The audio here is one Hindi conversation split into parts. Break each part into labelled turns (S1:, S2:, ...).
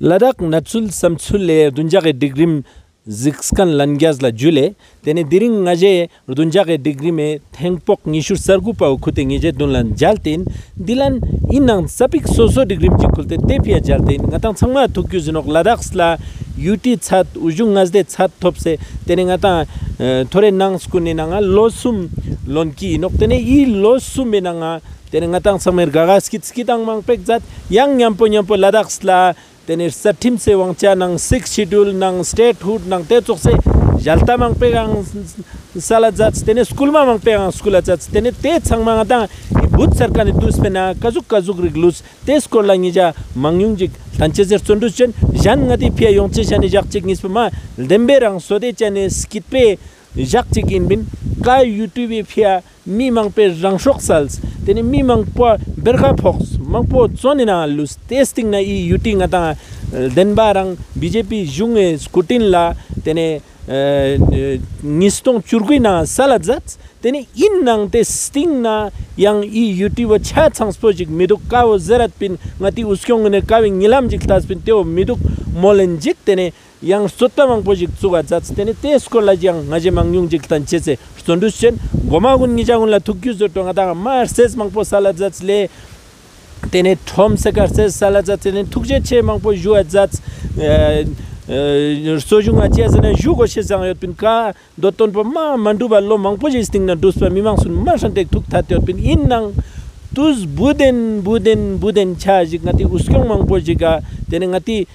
S1: Ladak natsul samtsule dunjake digrim zikskan langyaz la jule tene diring ngaje dunjake digrime thengpok ngishur sargupa khute ngije dunlan jaltin dilan inang sapik soso digrim chikulte tepia jaltin ngatang changma thukyu jinok ladaksla UT chat ujung ngazde chat thopse tene ngata thore nang skuni nanga losum lonki nok tene I losum menanga tene ngatang samer gagas kitskitang mangpek jat yang nyampo ladaksla tene satim se wangcha nang 6 schedule nang statehood nang te chokse jalta mang pegang sala jats tene school ma mang pegang school jats tene te changma ngata but sarkar ni duspena kazuk riglus te school la ngija mangyungjik tanchezer chondus chen jan ngati pia yongche chani jakchik nispama demberang sode chane skitpe jakchik inbin ka youtube pia mi mang pe rangshok sals tene mi mang po berga fox mang po zonina lus testing na I yuting ata denbarang BJP junge skutin la tene nistong churguina saladzat tene innang testing na yang I youtube cha transpojik miduk kaw zerat pin ngati uskyong ne kawing nilam jik tas pin teo miduk molenjik tene yang sota mang projik tsuga jats tene te skola jang ngaje mangyung jik tan chese sonduschen gomagun ngijangun la thukyu zoto ngata mar ses mang po saladzat le tene thom sekar ses saladzat tene thukje che mang po ju jats sojung achia zena jugo she sang yot pin ka doton pa ma manduba lo mang po jisting na duspa mimang sun ma santek thuk that yot pin innang tuz buden cha jik ngati uskyong mang po jiga tene ngati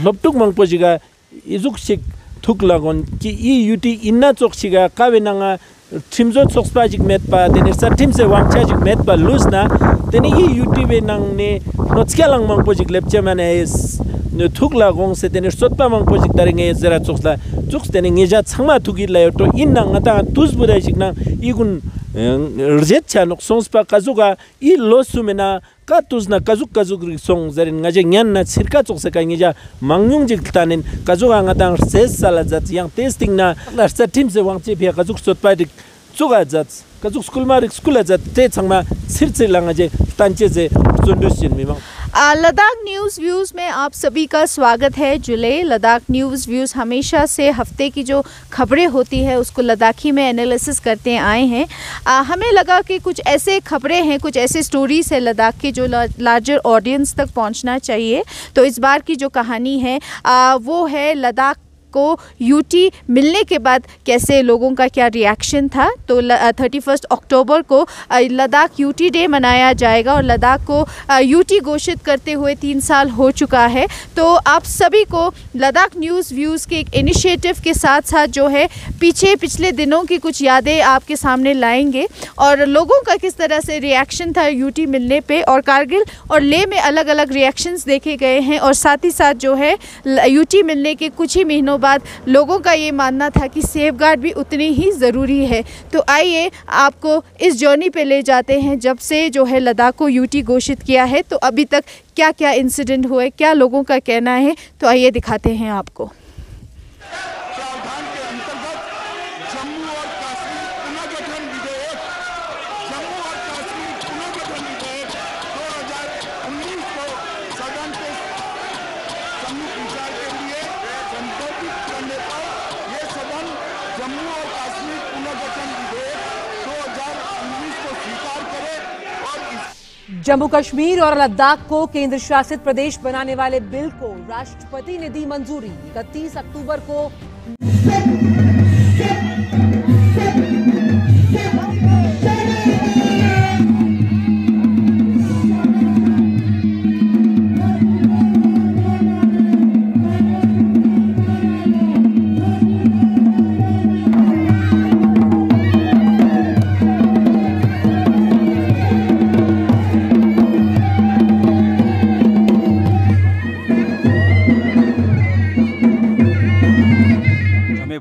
S1: loptuk mang po jiga izuk sik thuk lagon ki I UT inna chok siga kawenanga timzo chokspa jik metpa tene sa timse wangcha jik metpa lusna tene I UT be nang ne notskyalang mang po jik lepche mane thuk lagong se tene sotpa mang po jik daringe zera choksla chuks tene ngeja changma thugir la to inna ngata tuz budai jikna igun rjet cha nok sonspa kazuga I losumena ka tuzna kazuk song zarin ngaje nyan na sirka chokse ka ngeja mangyung jik tanen kazuga ngatang ses sala jat yang testing na larsa team se wangche pia kazuk sotpa dik chuga jat kazuk school marik school jat te changma sirche langaje tanche je chondushin mimang
S2: Ladakh news views में आप सभी का स्वागत है। जुले लद्दाख न्यूज़ व्यूज़ हमेशा से हफ्ते की जो खबरें होती है उसको लद्दाखी में एनालिसिस करते आए हैं। हमें लगा कि कुछ ऐसे खबरें हैं, कुछ ऐसे स्टोरीज़ है लद्दाख के जो लार्जर ऑडियंस तक पहुंचना चाहिए। तो इस बार की जो कहानी है वो है लद्दाख को यूटी मिलने के बाद कैसे लोगों का क्या रिएक्शन था। तो 31 अक्टूबर को लद्दाख यूटी डे मनाया जाएगा और लद्दाख को यूटी घोषित करते हुए 3 साल हो चुका है। तो आप सभी को लद्दाख न्यूज़ व्यूज़ के एक इनिशिएटिव के साथ साथ जो है पिछले दिनों की कुछ यादें आपके सामने लाएंगे और लोगों का किस तरह से रिएक्शन था यूटी मिलने पे। और कारगिल और लेह में अलग अलग रिएक्शंस देखे गए हैं और साथ ही साथ जो है यूटी मिलने के कुछ ही महीनों बाद लोगों का ये मानना था कि सेफगार्ड भी उतनी ही ज़रूरी है। तो आइए आपको इस जर्नी पे ले जाते हैं जब से जो है लद्दाख को यूटी घोषित किया है तो अभी तक क्या क्या इंसिडेंट हुए, क्या लोगों का कहना है। तो आइए दिखाते हैं आपको।
S3: जम्मू कश्मीर और लद्दाख को केंद्र शासित प्रदेश बनाने वाले बिल को राष्ट्रपति ने दी मंजूरी। 31 अक्टूबर को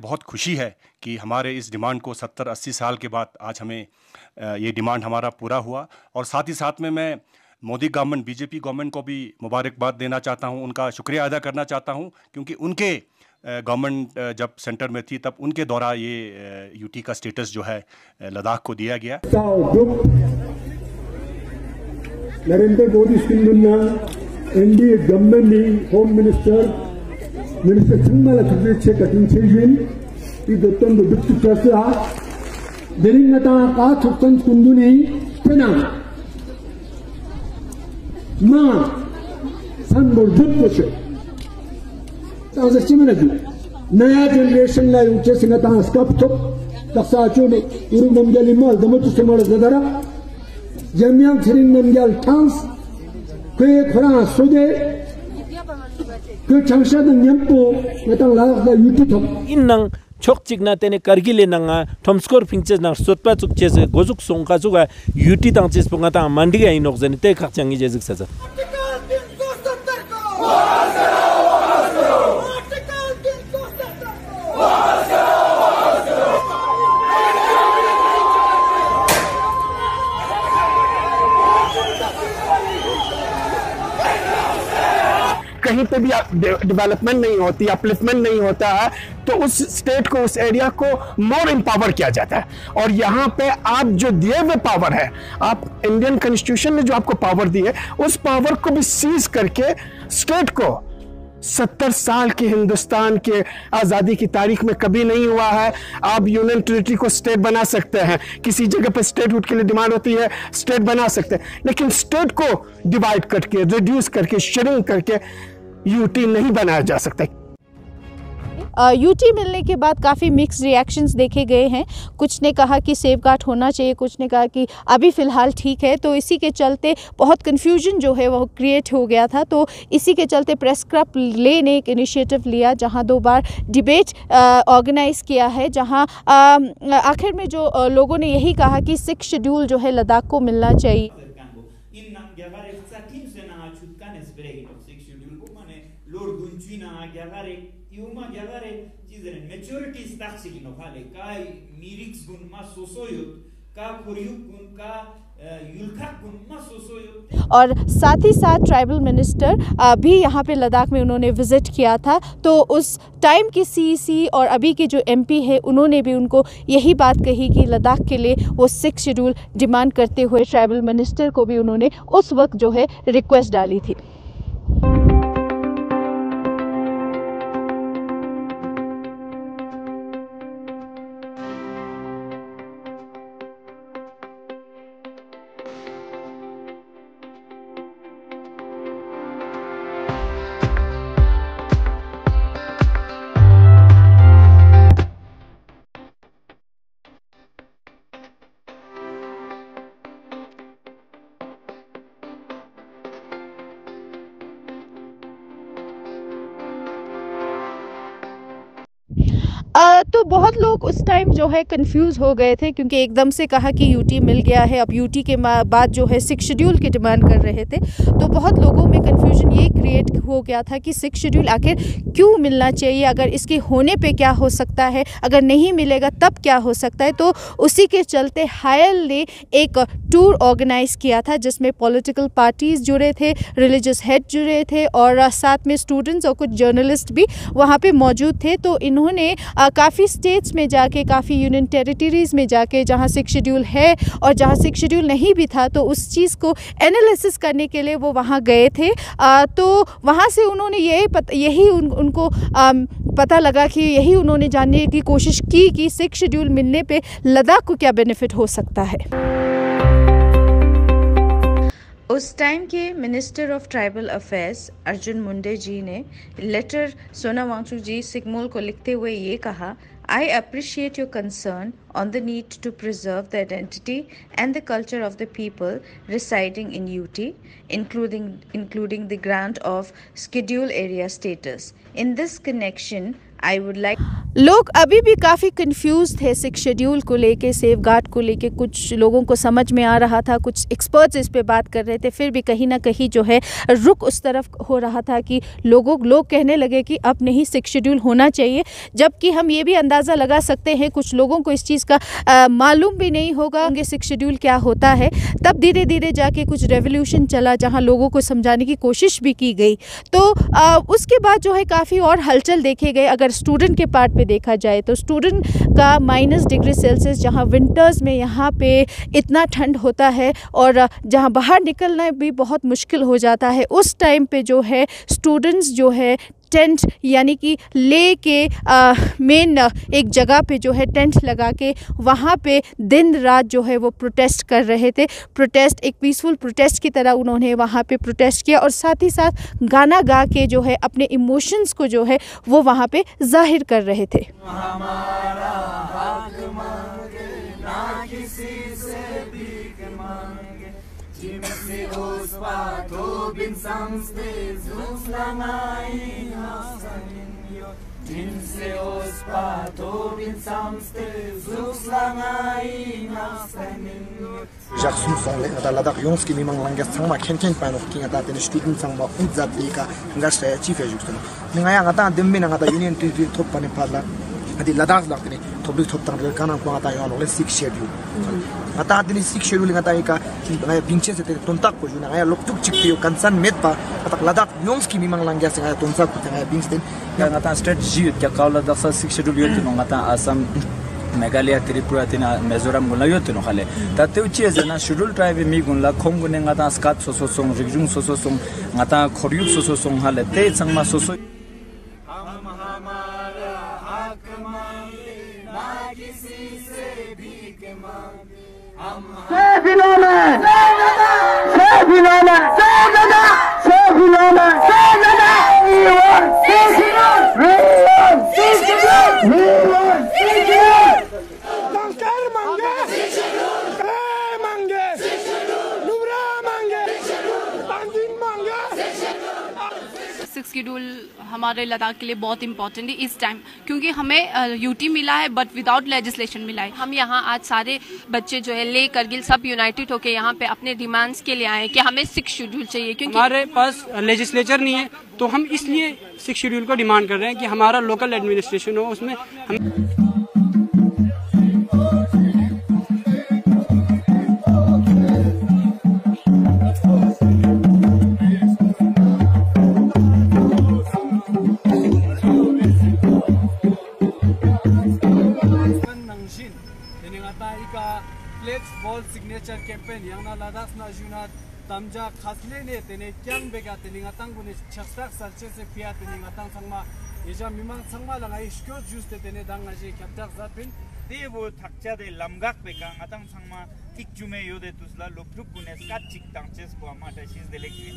S4: बहुत खुशी है कि हमारे इस डिमांड को 70-80 साल के बाद आज हमें ये डिमांड हमारा पूरा हुआ। और साथ ही साथ में मैं मोदी गवर्नमेंट बीजेपी गवर्नमेंट को भी मुबारकबाद देना चाहता हूं, उनका शुक्रिया अदा करना चाहता हूं क्योंकि उनके गवर्नमेंट जब सेंटर में थी तब उनके द्वारा ये यूटी का स्टेटस जो है लद्दाख को दिया गया।
S5: Narendra Modi NDA government ni Home Minister Changmala Thakche Katin Chejin I Dotton Dukti Chasa Deringata Ka Thuktan Kunduni Tena Ma Sanbol Dukche Tasa Chimanadi Naya generation la uche singata skap chop taksa chune uru namgali mal damutu semara zadara jamyang thirin namgal thans kwe khora sode kwe changsha da nyampo metang la da yuti thok
S1: innang chokchik na tene kargile nanga thomskor pingches na sotpa chukches gozuk songka chuga yuti tangches punga ta mandiga inok zani te khachang je zik saza
S6: कहीं पे भी डेवलपमेंट नहीं होती, अपलिफ्टमेंट नहीं होता है, तो उस स्टेट को, उस एरिया को मोर एम्पावर किया जाता है। और यहाँ पे आप जो दिए हुए पावर है, आप इंडियन कॉन्स्टिट्यूशन ने जो आपको पावर दी है, उस पावर को भी सीज करके स्टेट को 70 साल के हिंदुस्तान के आज़ादी की तारीख में कभी नहीं हुआ है। आप यूनियन टेरिटरी को स्टेट बना सकते हैं, किसी जगह पर स्टेटहुड के लिए डिमांड होती है, स्टेट बना सकते हैं, लेकिन स्टेट को डिवाइड करके, रिड्यूस करके, शेयरिंग करके यूटी नहीं बनाया जा सकता।
S2: यूटी मिलने के बाद काफ़ी मिक्स रिएक्शंस देखे गए हैं। कुछ ने कहा कि सेफगार्ड होना चाहिए, कुछ ने कहा कि अभी फ़िलहाल ठीक है। तो इसी के चलते बहुत कन्फ्यूजन जो है वो क्रिएट हो गया था। तो इसी के चलते प्रेस क्लब ले ने एक इनिशिएटिव लिया, जहां 2 बार डिबेट ऑर्गेनाइज़ किया है, जहां आखिर में जो लोगों ने यही कहा कि 6 शेड्यूल जो है लद्दाख को मिलना चाहिए।
S7: Iuma gyagare chizeren maturities taxi no hale kai mirix gun ma sosoyut ka koryuk gun ka yulkhak gun ma sosoyut।
S2: और साथ ही साथ ट्राइबल मिनिस्टर भी यहाँ पे लद्दाख में उन्होंने विज़िट किया था। तो उस टाइम की सीईसी और अभी के जो एमपी है उन्होंने भी उनको यही बात कही कि लद्दाख के लिए वो 6 शेड्यूल डिमांड करते हुए ट्राइबल मिनिस्टर को भी उन्होंने उस वक्त जो है रिक्वेस्ट डाली थी। तो बहुत लोग उस टाइम जो है कंफ्यूज हो गए थे, क्योंकि एकदम से कहा कि यूटी मिल गया है, अब यूटी के बाद जो है 6 शेड्यूल की डिमांड कर रहे थे। तो बहुत लोगों में कंफ्यूजन ये क्रिएट हो गया था कि 6 शेड्यूल आखिर क्यों मिलना चाहिए, अगर इसके होने पे क्या हो सकता है, अगर नहीं मिलेगा तब क्या हो सकता है। तो उसी के चलते हायल ने एक टूर ऑर्गेनाइज़ किया था, जिसमें पॉलिटिकल पार्टीज़ जुड़े थे, रिलीजियस हेड जुड़े थे और साथ में स्टूडेंट्स और कुछ जर्नलिस्ट भी वहाँ पे मौजूद थे। तो इन्होंने काफ़ी स्टेट्स में जाके, काफ़ी यूनियन टेरिटरीज़ में जाके, जहाँ 6 शेड्यूल है और जहाँ 6 शेड्यूल नहीं भी था, तो उस चीज़ को एनालिसिस करने के लिए वो वहाँ गए थे। तो वहाँ से उन्होंने यही उनको पता लगा कि यही उन्होंने जानने की कोशिश की कि 6 शेड्यूल मिलने पे लद्दाख को क्या बेनिफिट हो सकता है। उस टाइम के minister of tribal affairs Arjun Munde ji ने लेटर सोना वांगचुक जी सिग्मोल को लिखते हुए ये कहा, I appreciate your concern on the need to preserve the identity and the culture of the people residing in UT, including the grant of schedule area status. In this connection, I would like लोग अभी भी काफ़ी कंफ्यूज थे 6 शेड्यूल को लेके, सेफ गार्ड को लेके। कुछ लोगों को समझ में आ रहा था, कुछ एक्सपर्ट्स इस पे बात कर रहे थे, फिर भी कहीं ना कहीं जो है रुख उस तरफ हो रहा था कि लोग कहने लगे कि अब नहीं 6 शेड्यूल होना चाहिए। जबकि हम ये भी अंदाज़ा अंदाज़ा लगा सकते हैं, कुछ लोगों को इस चीज़ का मालूम भी नहीं होगा 6 शेड्यूल क्या होता है। तब धीरे धीरे जाके कुछ रेवोल्यूशन चला जहाँ लोगों को समझाने की कोशिश भी की गई। तो उसके बाद जो है काफ़ी और हलचल देखे गए। अगर स्टूडेंट के पार्ट पे देखा जाए तो स्टूडेंट का -डिग्री सेल्सियस, जहाँ विंटर्स में यहाँ पे इतना ठंड होता है और जहाँ बाहर निकलना भी बहुत मुश्किल हो जाता है, उस टाइम पे जो है स्टूडेंट्स जो है टेंट यानी कि ले के मेन एक जगह पे जो है टेंट लगा के वहाँ पे दिन रात जो है वो प्रोटेस्ट कर रहे थे। प्रोटेस्ट एक पीसफुल प्रोटेस्ट की तरह उन्होंने वहाँ पे प्रोटेस्ट किया और साथ ही साथ गाना गा के जो है अपने इमोशंस को जो है वो वहाँ पे जाहिर कर रहे थे।
S8: Jackson song le ngata ladak yonski mimang langgas sangma khen panok ki ngata ten student sangma unzat ka ngas ta chief education ngaya ngata dembe ngata union territory thop pane phala adi ladak lak ni thobli thop tang kana ko ngata yon le 6 schedule ngata adini 6 schedule ngata ka ngaya pinche se te tontak ko juna ngaya loktuk chikpi kansan met pa atak ladak yonski mimang langgas ngaya tonsak ko ngaya pinsten
S9: ngata strategy kya kaula da 6 schedule yot no ngata asam Meghalaya, Tripura, Mizoram gula yote no khale. Tate uchi ezena schedule tribe mi gunla khom gune ngata skat soso song, rigjung soso song, ngata khoryuk soso song hale te changma soso.
S10: Schedule हमारे लद्दाख के लिए बहुत इंपॉर्टेंट है इस टाइम, क्योंकि हमें यूटी मिला है बट विदाउट लेजिस्लेशन मिला है। हम यहाँ आज सारे बच्चे जो है ले करगिल सब यूनाइटेड होकर यहाँ पे अपने डिमांड्स के लिए आए कि हमें 6 शेड्यूल चाहिए, क्योंकि
S11: हमारे पास लेजिस्लेचर नहीं है तो हम इसलिए 6 शेड्यूल को डिमांड कर रहे हैं कि हमारा लोकल एडमिनिस्ट्रेशन हो उसमें हम
S12: बॉल सिग्नेचर कैंपेन यांगना लद्दाख ना जुना तमजा खासले ने तेने क्यांग बेगा तेने ngатang gune chaksak sarche se pia तेने ngatang sangma eja mimang sangma langa iskyo juice तेने dang aji kaptak zapin
S7: de wo thakcha de lamgak beka ngatang sangma tik jume yode tusla lokruk gune skat chik tangches ko ama ta shis de lekwi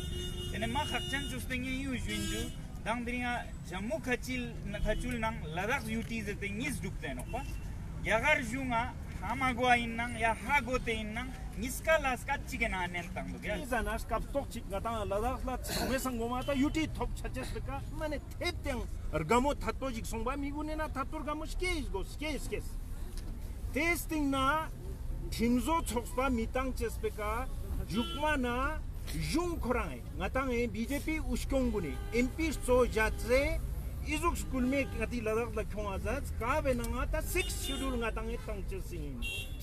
S7: tene ma khakchan justinge yu junju dang dringa jammu khachul nang ladakh UT ze ngis dukte no pa yagar junga Hamagua innang ya hagote innang niska laska chigena nentang lugya
S12: izana skaptok chik ngata ladakh la mesang goma ta UT thop chaches beka mane thepteng argamo thatto jik songba migune na thattor gamo skes go skes testing na timzo chokspa mitang chesbeka jukma na jung khorang ngatang BJP uskonguni MP so jatse Izuk school में कति लद्दाख लखों आजाद काबे नंगाता 6 schedule ngatang etang chesing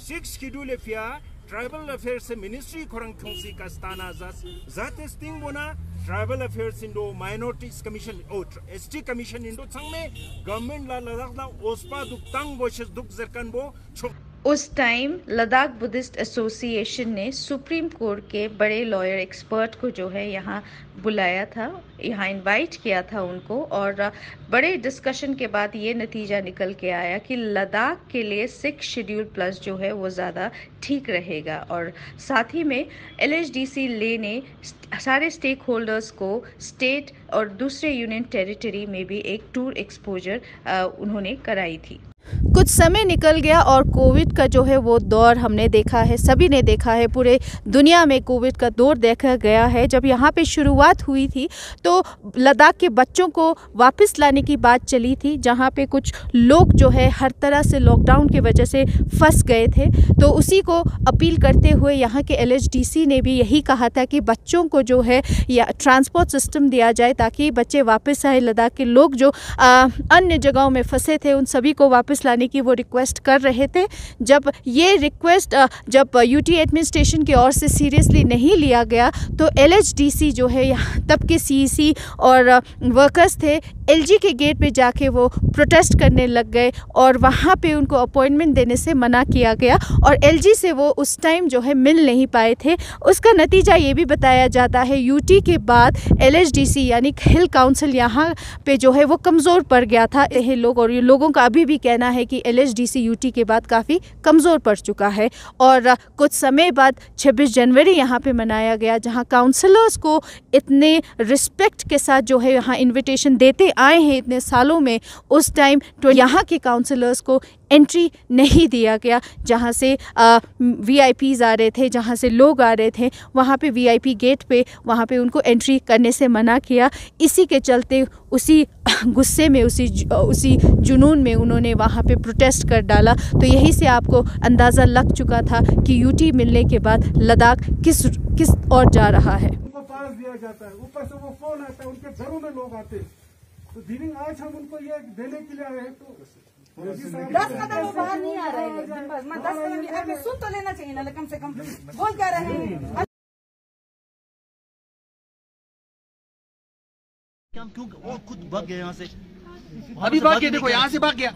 S12: 6 schedule एफिया ट्राइबल अफेयर्स मिनिस्ट्री खोरंग खोंसी का स्थान आजाद जाते स्टिंग बोना ट्राइबल अफेयर्स इंडो माइनॉरिटीज कमीशन और ST कमीशन इंडो संग में गवर्नमेंट ला लद्दाख ला ओस्पा दुक्तांग बोशस दुक जरकन बो
S2: उस टाइम लद्दाख बुद्धिस्ट एसोसिएशन ने सुप्रीम कोर्ट के बड़े लॉयर एक्सपर्ट को जो है यहाँ बुलाया था, यहाँ इनवाइट किया था उनको, और बड़े डिस्कशन के बाद ये नतीजा निकल के आया कि लद्दाख के लिए 6 शेड्यूल प्लस जो है वो ज़्यादा ठीक रहेगा। और साथ ही में LHDC ले ने सारे स्टेक होल्डर्स को स्टेट और दूसरे यूनियन टेरिटरी में भी एक टूर एक्सपोजर उन्होंने कराई थी। कुछ समय निकल गया और कोविड का जो है वो दौर हमने देखा है, सभी ने देखा है, पूरे दुनिया में कोविड का दौर देखा गया है। जब यहाँ पे शुरुआत हुई थी तो लद्दाख के बच्चों को वापस लाने की बात चली थी, जहाँ पे कुछ लोग जो है हर तरह से लॉकडाउन की वजह से फंस गए थे। तो उसी को अपील करते हुए यहाँ के LHDC ने भी यही कहा था कि बच्चों को जो है या ट्रांसपोर्ट सिस्टम दिया जाए ताकि बच्चे वापस आए। लद्दाख के लोग जो अन्य जगहों में फंसे थे उन सभी को वापस वापस लाने की वो रिक्वेस्ट कर रहे थे। जब ये रिक्वेस्ट जब यूटी एडमिनिस्ट्रेशन की ओर से सीरियसली नहीं लिया गया तो LHDC जो है तब के CEC और वर्कर्स थे, LG के गेट पे जाके वो प्रोटेस्ट करने लग गए और वहाँ पे उनको अपॉइंटमेंट देने से मना किया गया और LG से वो उस टाइम जो है मिल नहीं पाए थे। उसका नतीजा ये भी बताया जाता है यूटी के बाद LHDC यानी हिल काउंसिल यहाँ पे जो है वो कमज़ोर पड़ गया था। ये लोग और ये लोगों का अभी भी कहना है कि LHDC यूटी के बाद काफ़ी कमज़ोर पड़ चुका है। और कुछ समय बाद 26 जनवरी यहाँ पे मनाया गया, जहाँ काउंसलर्स को इतने रिस्पेक्ट के साथ जो है यहाँ इन्विटेशन देते आए हैं इतने सालों में, उस टाइम तो यहाँ के काउंसलर्स को एंट्री नहीं दिया गया। जहाँ से VIPs आ रहे थे, जहाँ से लोग आ रहे थे, वहाँ पे VIP गेट पे वहाँ पे उनको एंट्री करने से मना किया। इसी के चलते उसी गुस्से में उसी जुनून में उन्होंने वहाँ पे प्रोटेस्ट कर डाला। तो यही से आपको अंदाज़ा लग चुका था कि यूटी मिलने के बाद लद्दाख किस ओर जा रहा है।
S13: उनको पास दिया जाता है, ऊपर से वो फोन आता है, उनके घरों में लोग आते हैं। तो दिन आज हम उनको ये देने के लिए आए हैं। तो
S14: 10 कदम वो बाहर नहीं आ रहे हैं, 10 कदम आगे सुन तो लेना चाहिए ना, कम से कम बोल क्या रहे हैं।
S15: क्योंकि वो खुद भाग गया यहाँ से,
S11: अभी भाग गया, देखो यहाँ से भाग गया।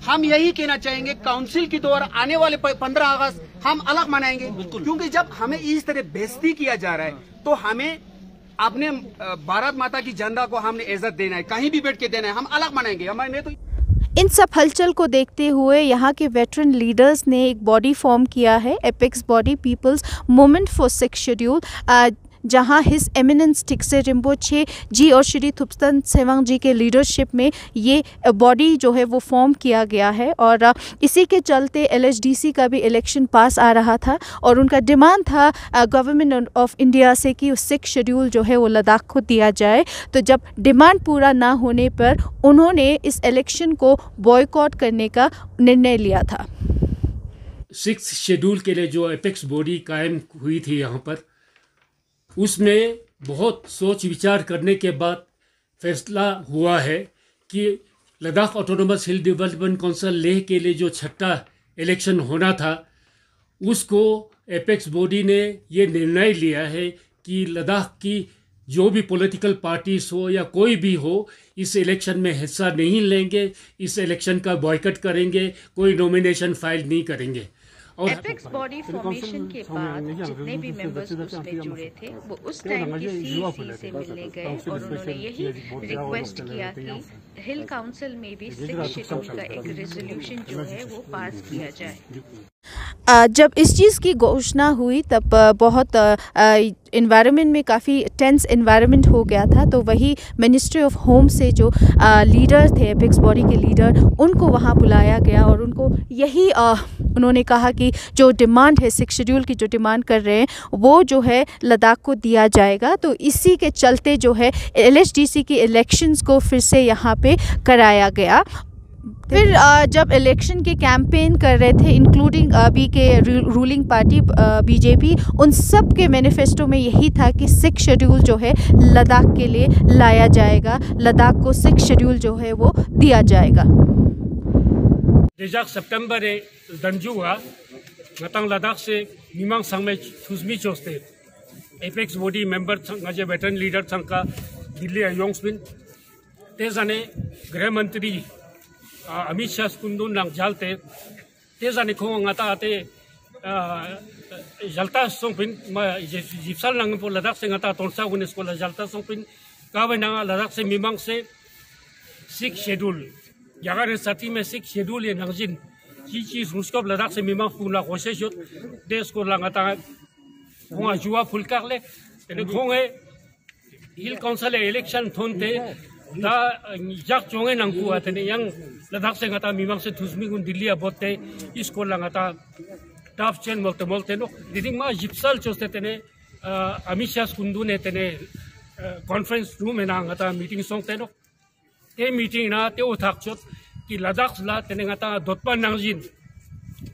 S11: हम यही कहना चाहेंगे काउंसिल की द्वारा आने वाले 15 अगस्त हम अलग मनाएंगे, क्योंकि जब हमें इस तरह बेइज्जती किया जा रहा है तो हमें अपने भारत माता की झंडा को हमने इज्जत देना है, कहीं भी बैठ के देना है, हम अलग मनाएंगे। हमारे तो
S2: इन सब हलचल को देखते हुए यहाँ के वेटरन लीडर्स ने एक बॉडी फॉर्म किया है, apex body people's movement for 6 schedule, जहाँ हिज एमिनेंस टिक्से रिम्पोचे जी और श्री थुप्स्तन सेवांग जी के लीडरशिप में ये बॉडी जो है वो फॉर्म किया गया है। और इसी के चलते LHDC का भी इलेक्शन पास आ रहा था और उनका डिमांड था गवर्नमेंट ऑफ इंडिया से कि 6 शेड्यूल जो है वो लद्दाख को दिया जाए। तो जब डिमांड पूरा ना होने पर उन्होंने इस इलेक्शन को बॉयकॉट करने का निर्णय लिया था।
S16: 6 शेड्यूल के लिए जो एपेक्स बॉडी कायम हुई थी यहाँ पर, उसमें बहुत सोच विचार करने के बाद फैसला हुआ है कि Ladakh autonomous hill development council Leh के लिए जो 6ठा इलेक्शन होना था, उसको एपेक्स बॉडी ने ये निर्णय लिया है कि लद्दाख की जो भी पॉलिटिकल पार्टीज हो या कोई भी हो, इस इलेक्शन में हिस्सा नहीं लेंगे, इस इलेक्शन का बॉयकॉट करेंगे, कोई नॉमिनेशन फाइल नहीं करेंगे।
S2: एपेक्स बॉडी फॉर्मेशन के बाद जितने भी मेंबर्स उसमें जुड़े थे वो उस टाइम की CEC से मिलने गए और उन्होंने यही रिक्वेस्ट किया कि हिल काउंसिल में भी 6 शेड्यूल का एक रेजोल्यूशन जो है वो पास किया जाए। जब इस चीज़ की घोषणा हुई तब बहुत इन्वायरमेंट में काफ़ी टेंस इन्वायरमेंट हो गया था। तो वही मिनिस्ट्री ऑफ होम से जो लीडर थे, एपेक्स बॉडी के लीडर, उनको वहाँ बुलाया गया और उनको यही उन्होंने कहा कि जो डिमांड है 6 शेड्यूल की जो डिमांड कर रहे हैं वो जो है लद्दाख को दिया जाएगा। तो इसी के चलते जो है LHDC की इलेक्शंस को फिर से यहाँ पे कराया गया। फिर जब इलेक्शन के कैंपेन कर रहे थे इंक्लूडिंग अभी के रूलिंग पार्टी BJP, उन सब के मैनिफेस्टो में यही था कि 6 शेड्यूल जो है लद्दाख के लिए लाया जाएगा, लद्दाख को 6 शेड्यूल जो है वो दिया जाएगा।
S16: Sejak September danjua ngatang Ladakh से मिमांग संग में थुस्मी चोस्ते apex body member ngaje veteran leader संग का दिल्ली योंगस्मिन ते जाने गृह मंत्री अमित शाह कुंदुन नंग जालते ते जाने को ngata ate jalta songpin जिप्सल नंग पो लद्दाख से ngata तोंसा उनेस को jalta songpin कावे नंग लद्दाख से मिमांग से 6 शेड्यूल यागर साथी में 6 शेड्यूल ये नंगजिन चीची रुस्कोप लद्दाख से मिमांग फुला कोशिश जोत देश को लगाता होंगे जुआ फुलकर ले तेरे होंगे हिल काउंसिल इलेक्शन थोंते दा जाक चोंगे नंगू आते ने यंग लद्दाख से ngata मिमांग से थुस्मी गुन दिल्ली अबोते इसको लगाता टाफ चेन मोलते मोलते नो दिदिंग मा जिप्सल चोस्ते तेने अमित शाह कुंदू ने तेने कॉन्फ्रेंस रूम में ngata मीटिंग सोंगते नो ते मीटिंग ना ते उठाक चोत कि लद्दाख ला तेने ngata दोतपा नंगजिन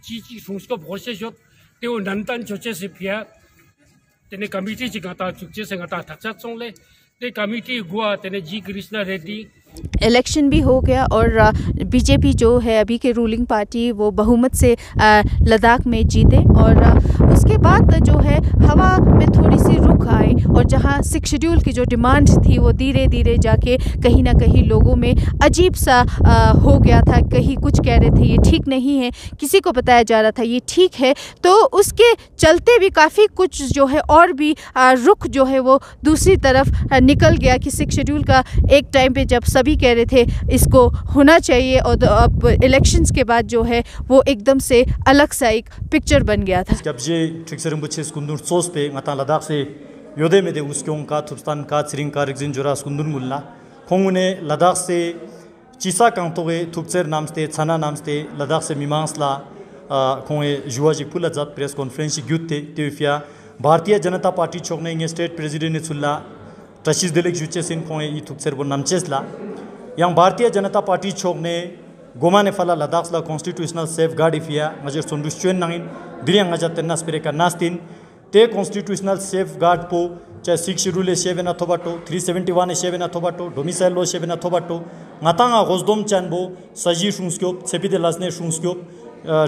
S16: चीची सुंस्को भोसे चोत ते नंतन चोचे से फिया तेने कमिटी ची ngata चुचे से ngata थक्सा सोंगले ते कमिटी गुआ तेने जी कृष्णा रेड्डी
S2: इलेक्शन भी हो गया और बीजेपी जो है अभी के रूलिंग पार्टी वो बहुमत से लद्दाख में जीते और उसके बाद जो है हवा में थोड़ी सी रुख आए और जहां 6 शेड्यूल की जो डिमांड थी वो धीरे धीरे जाके कहीं ना कहीं लोगों में अजीब सा हो गया था। कहीं कुछ कह रहे थे ये ठीक नहीं है, किसी को बताया जा रहा था ये ठीक है, तो उसके चलते भी काफ़ी कुछ जो है और भी रुख जो है वो दूसरी तरफ निकल गया कि 6 शेड्यूल का एक टाइम पे जब सभी कह रहे थे इसको होना चाहिए और अब इलेक्शंस के बाद जो है वो एकदम से अलग सा एक पिक्चर बन गया था।
S17: लद्दाख से योदे में दे उसक्यों का थुप्स्तान का चिरिंग का रिक्जिन जोरा स्कुंदुन मुल्ला खोंगुने लद्दाख से चिसा कांतोगे थुप्सेर नामस्ते छाना नामस्ते लद्दाख से मीमांसला खोंगे जुआजी पुला जात press conference ग्युते तेविफिया Bharatiya Janata party छोकने इंगे स्टेट प्रेसिडेंट ने चुल्ला टशिस दिलेक जुचे सिन खोंगे ई थुप्सेर बो नामचेसला yang भारतीय जनता पार्टी छोकने गोमाने फला लद्दाख ला कॉन्स्टिट्यूशनल सेफ गार्ड इफिया मजर सोंदुस चुन नाइन दिरियांग मजा तेन्नास पेरेका नास्तिन ते कॉन्स्टिट्यूशनल सेफ गार्ड पो चाहे 6 शेड्यूल शेवेना थोबाटो 371 शेवेना थोबाटो डोमिसाइल लो शेवेना थोबाटो ngatanга gozdom chanbo saji shungskyop sepide lasne shungskyop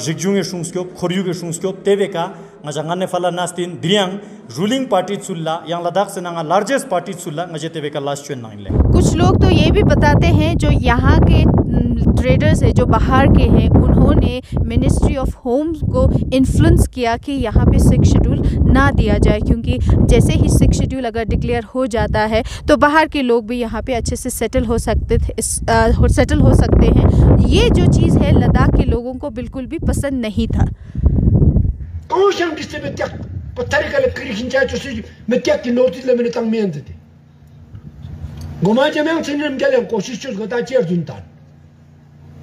S17: jigjunge shungskyop khoryuge shungskyop tebeka ngajangane fala nastin driang ruling party चुल्ला yang लद्दाख से नांगा लार्जेस्ट पार्टी चुल्ला ngजे tebeka लास्ट चुन नांगले।
S2: कुछ लोग तो ये भी बताते हैं जो यहाँ के ट्रेडर्स है जो बाहर के हैं उन्होंने मिनिस्ट्री ऑफ होम को इन्फ्लुएंस किया कि यहाँ पे 6 शेड्यूल ना दिया जाए, क्योंकि जैसे ही 6 शेड्यूल अगर डिक्लेयर हो जाता है तो बाहर के लोग भी यहाँ पे अच्छे से सेटल हो सकते हैं। ये जो चीज़ है लद्दाख के लोगों को बिल्कुल भी पसंद नहीं था।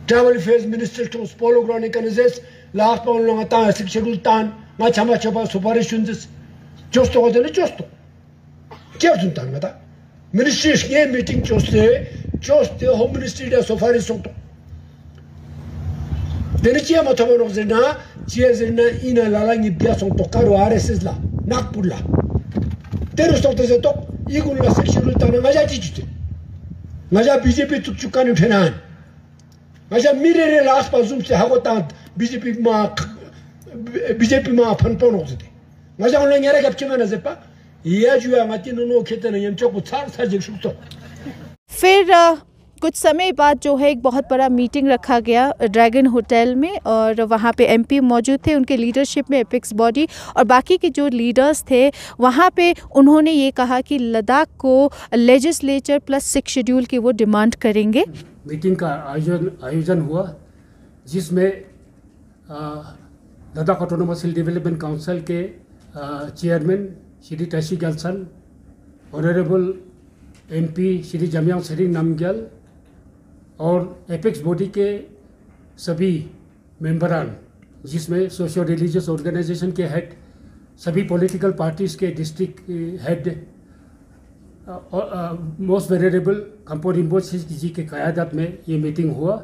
S5: ट्रैवल फेज मिनिस्टर तो पोलोग्रानी कनेजेस लास्ट पाउन लोग आता है 6 शेड्यूल तान मा छमा छपा सुपारिश चुनजिस जोस्तो होते ने जोस्तो क्या चुनतान मता मिनिस्ट्री ये मीटिंग जोस्ते होम मिनिस्ट्री दे सुपारिश सोतो देने चिया मत बनो जेना चिया जेना इना लालांगी बिया सोतो कारो आरएसएस ला नागपुर ला तेरे सोतो से तो इगुन ला 6 शेड्यूल तान मजा चीचुते मजा बीजेपी तुक चुकान उठेना मजा मिरे लास्ट पाजुम से हागोता बीजेपी मा फनपोन होते मजा उन यारा गपचे में नजर पा ये जो आती नो खेते नहीं हम चोक सार सार जिक सुतो।
S2: फिर कुछ समय बाद जो है एक बहुत बड़ा मीटिंग रखा गया ड्रैगन होटल में और वहाँ पे एमपी मौजूद थे, उनके लीडरशिप में एपेक्स बॉडी और बाकी के जो लीडर्स थे वहाँ पे उन्होंने ये कहा कि लद्दाख को लेजिस्लेचर प्लस 6 शेड्यूल की वो डिमांड करेंगे।
S16: मीटिंग का आयोजन हुआ जिसमें Ladakh autonomous hill development council के chairman Shri Tashi Gyalson, honourable MP Shri Jamyang Tsering Namgyal और एपेक्स बॉडी के सभी मेंबरान जिसमें सोशो रिलीजियस ऑर्गेनाइजेशन के हेड, सभी पॉलिटिकल पार्टीज़ के डिस्ट्रिक्ट हेड मोस्ट वेरिएबल कंपो रिम्बो जी के क़यादत में ये मीटिंग हुआ।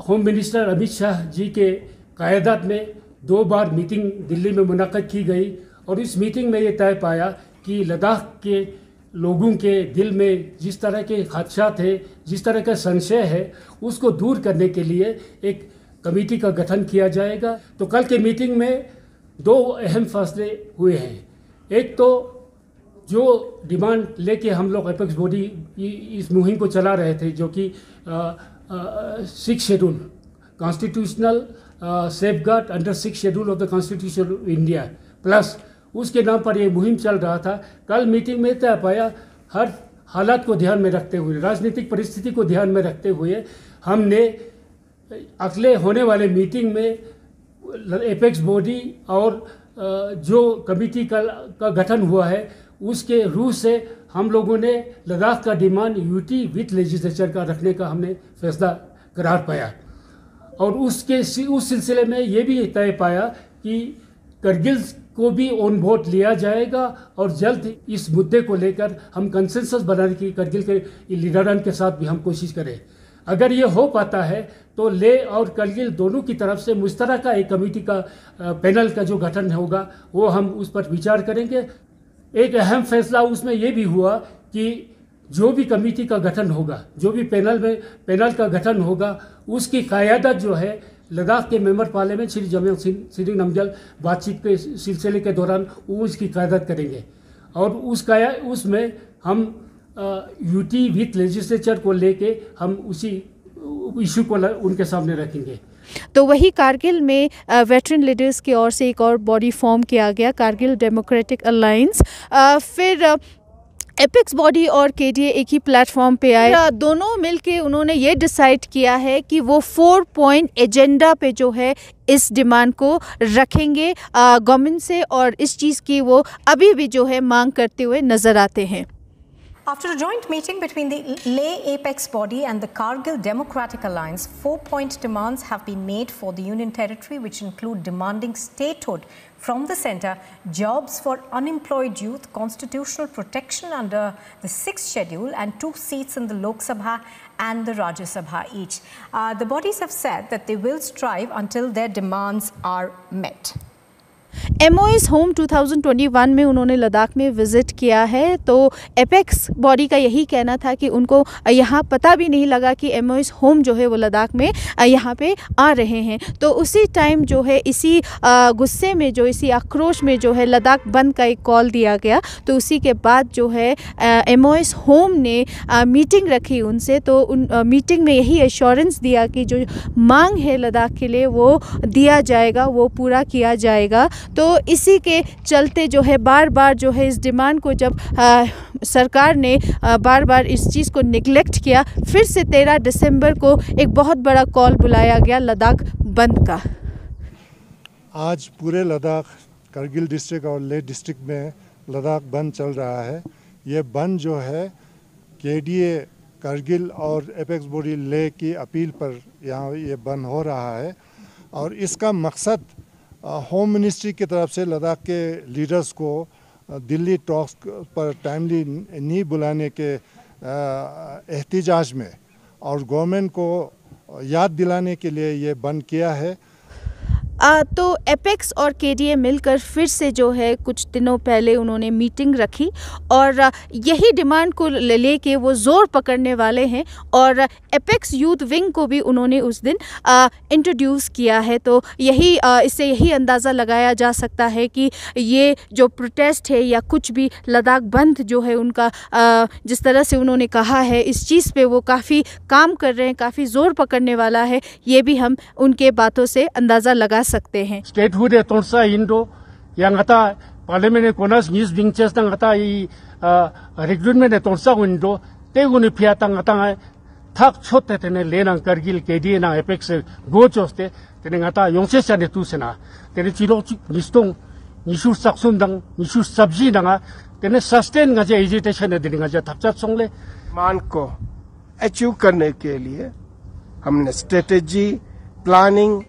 S16: होम मिनिस्टर अमित शाह जी के क़यादत में 2 बार मीटिंग दिल्ली में मुनक़द की गई और इस मीटिंग में ये तय पाया कि लद्दाख के लोगों के दिल में जिस तरह के खदशात है, जिस तरह का संशय है, उसको दूर करने के लिए एक कमेटी का गठन किया जाएगा। तो कल के मीटिंग में 2 अहम फैसले हुए हैं। एक तो जो डिमांड लेके हम लोग एपेक्स बॉडी इस मुहिम को चला रहे थे, जो कि 6 schedule constitutional safe guard under 6 schedule of the constitution of India plus उसके नाम पर ये मुहिम चल रहा था। कल मीटिंग में तय पाया हर हालात को ध्यान में रखते हुए, राजनीतिक परिस्थिति को ध्यान में रखते हुए हमने अगले होने वाले मीटिंग में एपेक्स बॉडी और जो कमेटी का गठन हुआ है उसके रूह से हम लोगों ने लद्दाख का डिमांड यूटी विथ लेजिस्लेचर का रखने का हमने फैसला करार पाया और उस सिलसिले में ये भी तय पाया कि करगिल को भी ऑन बोर्ड लिया जाएगा और जल्द इस मुद्दे को लेकर हम कंसेंसस बनाने की करगिल के लीडरान के साथ भी हम कोशिश करें। अगर ये हो पाता है तो ले और करगिल दोनों की तरफ से मुश्तरका एक कमेटी का पैनल का जो गठन होगा वो हम उस पर विचार करेंगे। एक अहम फैसला उसमें ये भी हुआ कि जो भी कमेटी का गठन होगा, जो भी पैनल का गठन होगा, उसकी क़यादत जो है लद्दाख के मेंबर पार्लियामेंट श्री जमेल सिंह नामग्याल बातचीत के सिलसिले के दौरान वो इसकी क़यादत करेंगे और उसमें हम यूटी विथ लेजिस्लेचर को लेके हम उसी इशू को उनके सामने रखेंगे।
S2: तो वही कारगिल में वेटरन लीडर्स की ओर से एक और बॉडी फॉर्म किया गया, कारगिल डेमोक्रेटिक अलायंस। फिर एपेक्स बॉडी और केडीए एक ही प्लेटफॉर्म पे आए, दोनों मिलके उन्होंने ये डिसाइड किया है कि वो 4 पॉइंट एजेंडा पे जो है इस डिमांड को रखेंगे गवर्नमेंट से, और इस चीज़ की वो अभी भी जो है मांग करते हुए नज़र आते हैं।
S18: After a joint meeting between the Leh Apex body and the Kargil Democratic Alliance, 4-point demands have been made for the Union Territory, which include demanding statehood from the centre, jobs for unemployed youth, constitutional protection under the 6th schedule, and 2 seats in the Lok Sabha and the Rajya Sabha each. The bodies have said that they will strive until their demands are met.
S2: MOS home 2021 में उन्होंने लद्दाख में विज़िट किया है, तो एपेक्स बॉडी का यही कहना था कि उनको यहाँ पता भी नहीं लगा कि MOS होम जो है वो लद्दाख में यहाँ पे आ रहे हैं। तो उसी टाइम जो है इसी गुस्से में जो इसी आक्रोश में जो है लद्दाख बंद का एक कॉल दिया गया। तो उसी के बाद जो है MOS होम ने मीटिंग रखी उनसे, तो उन मीटिंग में यही एश्योरेंस दिया कि जो मांग है लद्दाख के लिए वो दिया जाएगा, वो पूरा किया जाएगा। तो इसी के चलते जो है बार बार जो है इस डिमांड को जब सरकार ने बार बार इस चीज़ को निगलेक्ट किया, फिर से 13 दिसंबर को एक बहुत बड़ा कॉल बुलाया गया लद्दाख बंद का।
S13: आज पूरे लद्दाख, करगिल डिस्ट्रिक्ट और लेह डिस्ट्रिक्ट में लद्दाख बंद चल रहा है। ये बंद जो है केडीए करगिल और एपेक्स बॉडी लेह की अपील पर यहाँ ये बंद हो रहा है, और इसका मकसद होम मिनिस्ट्री की तरफ से लद्दाख के लीडर्स को दिल्ली टॉक्स पर टाइमली नहीं बुलाने के एहतिजाज में और गवर्नमेंट को याद दिलाने के लिए ये बंद किया है।
S2: तो एपेक्स और केडीए मिलकर फिर से जो है कुछ दिनों पहले उन्होंने मीटिंग रखी और यही डिमांड को लेके वो ज़ोर पकड़ने वाले हैं, और एपेक्स यूथ विंग को भी उन्होंने उस दिन इंट्रोड्यूस किया है। तो यही इससे यही अंदाज़ा लगाया जा सकता है कि ये जो प्रोटेस्ट है या कुछ भी लद्दाख बंद जो है उनका जिस तरह से उन्होंने कहा है, इस चीज़ पे वो काफ़ी काम कर रहे हैं, काफ़ी ज़ोर पकड़ने वाला है, ये भी हम उनके बातों से अंदाज़ा लगा सकते हैं।
S16: स्टेटहुड है Torsa Indo yang ata parliament konas news ding chest tang ata I recruitment है तोरसा इंडो ते गुनी फिया तंग ata थक छोटे तेने लेना करगिल केडीए ना एपेक्स गो चोस्ते तेने ata योंसे चने तुसेना तेने चिलो निस्तों निशु सक्सुन दंग निशु सब्जी दंगा तेने सस्टेन गजे एजिटेशन है दिनिंगा जे थपचात सोंगले
S6: मान को अचीव करने के लिए हमने स्ट्रेटेजी प्लानिंग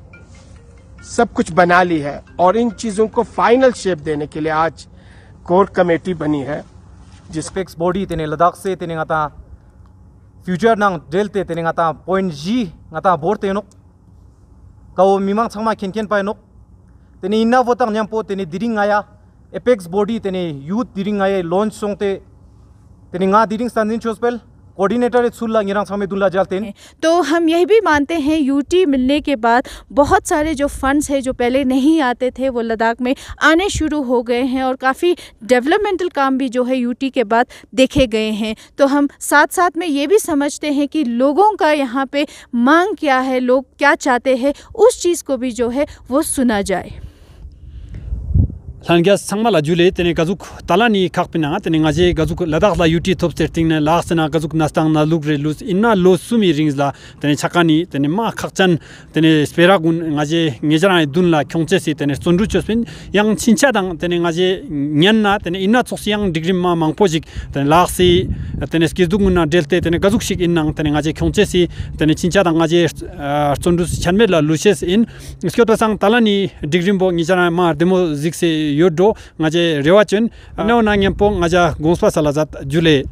S6: सब कुछ बना ली है, और इन चीजों को फाइनल शेप देने के लिए आज कोर कमेटी बनी है जिस
S17: एपेक्स बॉडी तेने लद्दाख से तेने ngata फ्यूचर नंग डेलते तेने ngata पॉइंट जी ngata बोरते नो काओ मिमांग छमा खेन पाए नो तेने इन्ना वोता न्यामपो तेने दिरिंग आया एपेक्स बॉडी तेने यूथ दिरिंग आया लॉन्च सोंगते तेने nga दिरिंग स्टैंडिंग चोस्पेल कोऑर्डिनेटर
S2: तो हम यही भी मानते हैं यूटी मिलने के बाद बहुत सारे जो फंड्स हैं जो पहले नहीं आते थे वो लद्दाख में आने शुरू हो गए हैं, और काफ़ी डेवलपमेंटल काम भी जो है यूटी के बाद देखे गए हैं। तो हम साथ साथ में ये भी समझते हैं कि लोगों का यहाँ पे मांग क्या है, लोग क्या चाहते हैं, उस चीज़ को भी जो है वो सुना जाए।
S1: Langya sangmala jule tene gazuk talani kakpina tene ngaje gazuk ladakh la UT top setting na lasna gazuk nastang na lugre lus inna lo sumi rings la tene chakani tene ma khakchan tene speragun ngaje ngejara dunla kyongchesi tene sonru chospin yang chincha dang tene ngaje nyanna tene inna tsosyang degree ma mangpojik tene laxi tene skizduguna delte tene gazuk shik innang tene ngaje kyongchesi tene chincha dang ngaje sonru chanme la luses in skyoto sang talani degree bo ngejara ma demo zikse yodo ngaje rewachun no nangyam pong ngaja gonspa salazat jule